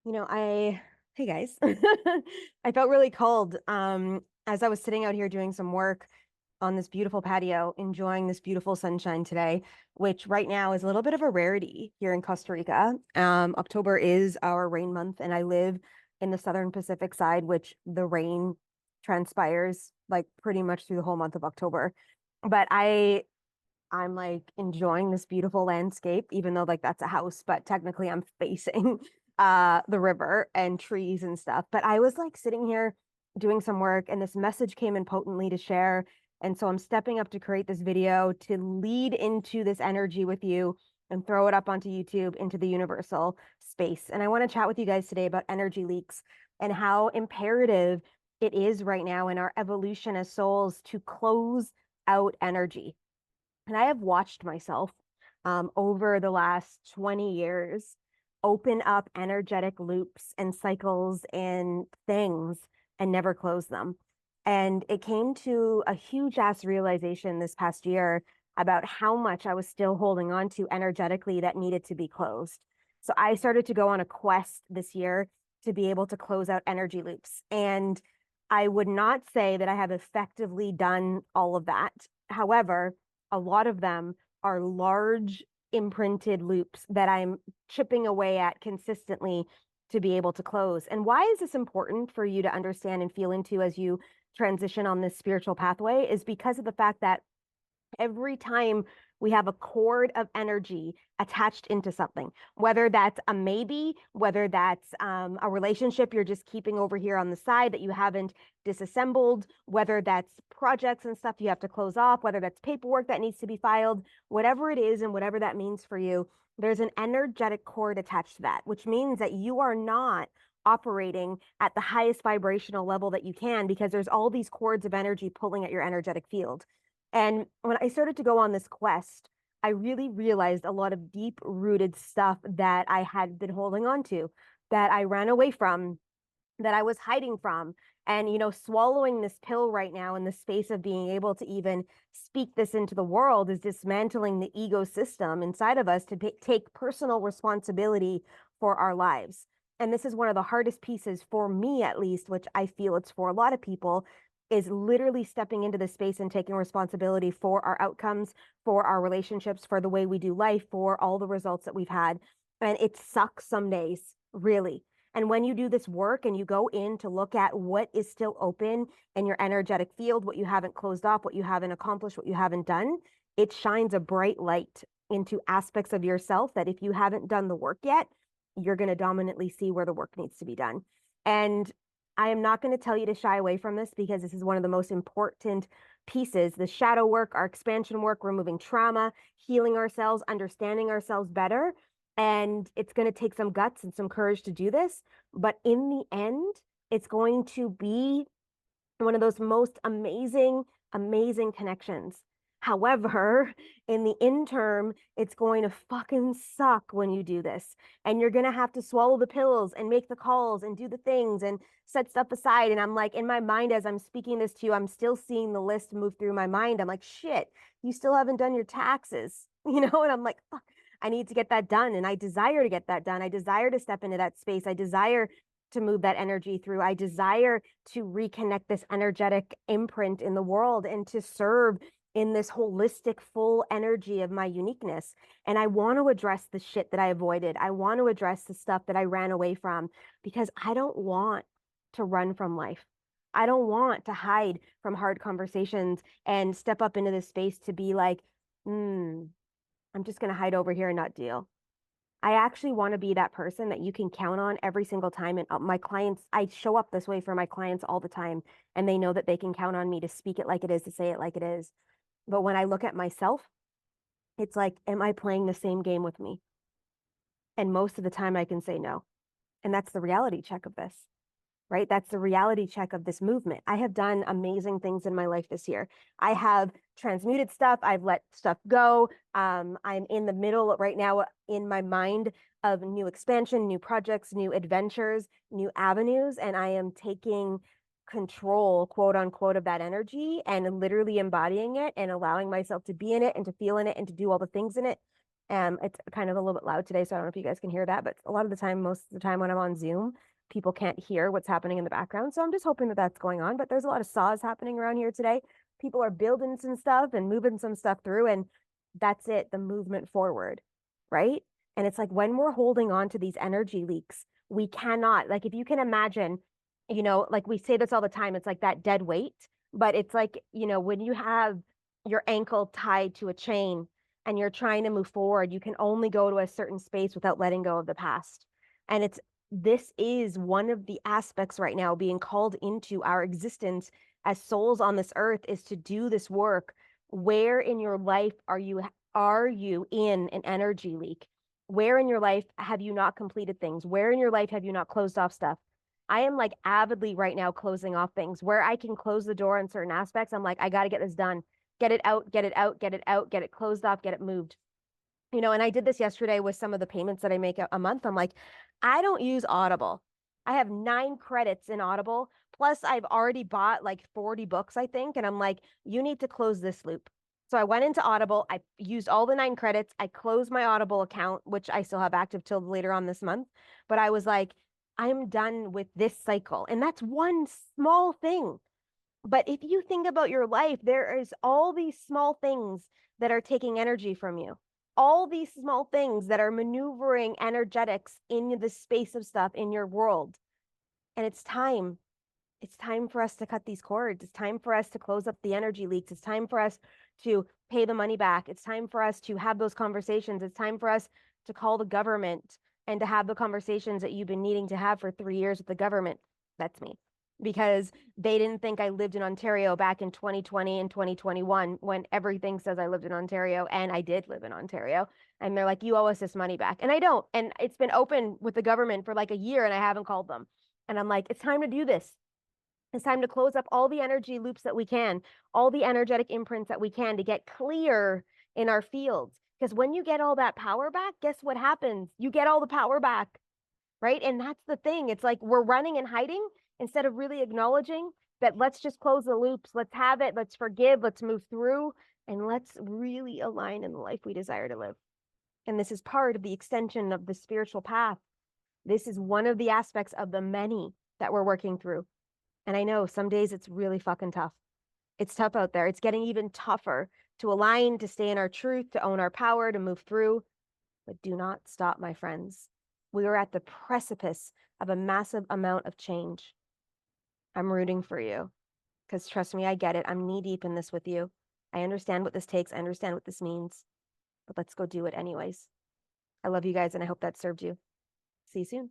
Hey guys. I felt really cold as I was sitting out here doing some work on this beautiful patio, enjoying this beautiful sunshine today, which right now is a little bit of a rarity here in Costa Rica. October is our rain month, and I live in the southern Pacific side, which the rain transpires like pretty much through the whole month of October. But I'm like enjoying this beautiful landscape, even though like that's a house, but technically I'm facing the river and trees and stuff. But I was like sitting here doing some work and this message came in potently to share. And so I'm stepping up to create this video to lead into this energy with you and throw it up onto YouTube into the universal space. And I want to chat with you guys today about energy leaks and how imperative it is right now in our evolution as souls to close out energy. And I have watched myself over the last 20 years open up energetic loops and cycles and things and never close them. And it came to a huge ass realization this past year about how much I was still holding on to energetically that needed to be closed. So I started to go on a quest this year to be able to close out energy loops. And I would not say that I have effectively done all of that. However, a lot of them are large imprinted loops that I'm chipping away at consistently to be able to close. And why is this important for you to understand and feel into as you transition on this spiritual pathway is because of the fact that every time we have a cord of energy attached into something, whether that's a maybe, whether that's a relationship you're just keeping over here on the side that you haven't disassembled, whether that's projects and stuff you have to close off, whether that's paperwork that needs to be filed, whatever it is and whatever that means for you, there's an energetic cord attached to that, which means that you are not operating at the highest vibrational level that you can because there's all these cords of energy pulling at your energetic field. And when I started to go on this quest, I really realized a lot of deep rooted stuff that I had been holding on to, that I ran away from, that I was hiding from. And, swallowing this pill right now in the space of being able to even speak this into the world is dismantling the ego system inside of us to take personal responsibility for our lives. And this is one of the hardest pieces for me, at least, which I feel it's for a lot of people, is literally stepping into the space and taking responsibility for our outcomes, for our relationships, for the way we do life, for all the results that we've had. And it sucks some days, really. And when you do this work and you go in to look at what is still open in your energetic field, what you haven't closed off, what you haven't accomplished, what you haven't done, it shines a bright light into aspects of yourself that if you haven't done the work yet, you're going to dominantly see where the work needs to be done. And I am not going to tell you to shy away from this because this is one of the most important pieces. The shadow work, our expansion work, removing trauma, healing ourselves, understanding ourselves better. And it's going to take some guts and some courage to do this. But in the end, it's going to be one of those most amazing, amazing connections. However, in the interim, it's going to fucking suck when you do this. And you're going to have to swallow the pills and make the calls and do the things and set stuff aside. And I'm like, in my mind, as I'm speaking this to you, I'm still seeing the list move through my mind. I'm like, shit, you still haven't done your taxes, And I'm like, fuck, I need to get that done. And I desire to get that done. I desire to step into that space. I desire to move that energy through. I desire to reconnect this energetic imprint in the world and to serve in this holistic, full energy of my uniqueness. And I want to address the shit that I avoided. I want to address the stuff that I ran away from because I don't want to run from life. I don't want to hide from hard conversations and step up into this space to be like, I'm just going to hide over here and not deal. I actually want to be that person that you can count on every single time. And my clients, I show up this way for my clients all the time, and they know that they can count on me to speak it like it is, to say it like it is. But when I look at myself, it's like, am I playing the same game with me? And most of the time I can say no. And that's the reality check of this, right? That's the reality check of this movement. I have done amazing things in my life this year. I have transmuted stuff. I've let stuff go. I'm in the middle right now in my mind of new expansion, new projects, new adventures, new avenues. And I am taking control, quote unquote, of that energy and literally embodying it and allowing myself to be in it and to feel in it and to do all the things in it It's kind of a little bit loud today, so I don't know if you guys can hear that, but a lot of the time, most of the time when I'm on Zoom, people can't hear what's happening in the background. So I'm just hoping that that's going on. But there's a lot of saws happening around here today. People are building some stuff and moving some stuff through, and that's it, the movement forward, right? And it's like when we're holding on to these energy leaks, we cannot, like, if you can imagine, like we say this all the time, it's like that dead weight, but it's like, when you have your ankle tied to a chain and you're trying to move forward, you can only go to a certain space without letting go of the past. And this is one of the aspects right now being called into our existence as souls on this earth is to do this work. Where in your life are you in an energy leak? Where in your life have you not completed things? Where in your life have you not closed off stuff? I am like avidly right now closing off things where I can close the door on certain aspects. I'm like, I got to get this done. Get it out, get it out, get it out, get it closed off, get it moved. And I did this yesterday with some of the payments that I make a month. I'm like, I don't use Audible. I have 9 credits in Audible. Plus, I've already bought like 40 books, I think. And I'm like, you need to close this loop. So I went into Audible. I used all the 9 credits. I closed my Audible account, which I still have active till later on this month. But I was like, I'm done with this cycle. And that's one small thing. But if you think about your life, there is all these small things that are taking energy from you, all these small things that are maneuvering energetics in the space of stuff in your world. And it's time. It's time for us to cut these cords. It's time for us to close up the energy leaks. It's time for us to pay the money back. It's time for us to have those conversations. It's time for us to call the government and to have the conversations that you've been needing to have for 3 years with the government. That's me. Because they didn't think I lived in Ontario back in 2020 and 2021 when everything says I lived in Ontario, and I did live in Ontario. And they're like, you owe us this money back. And I don't. And it's been open with the government for like a year and I haven't called them. And I'm like, it's time to do this. It's time to close up all the energy loops that we can, all the energetic imprints that we can to get clear in our fields. Because when you get all that power back, guess what happens? You get all the power back, right? And that's the thing. It's like we're running and hiding instead of really acknowledging that let's just close the loops. Let's have it. Let's forgive. Let's move through. And let's really align in the life we desire to live. And this is part of the extension of the spiritual path. This is one of the aspects of the many that we're working through. And I know some days it's really fucking tough. It's tough out there. It's getting even tougher to align, to stay in our truth, to own our power, to move through. But do not stop, my friends. We are at the precipice of a massive amount of change. I'm rooting for you because trust me, I get it. I'm knee deep in this with you. I understand what this takes. I understand what this means. But let's go do it anyways. I love you guys and I hope that served you. See you soon.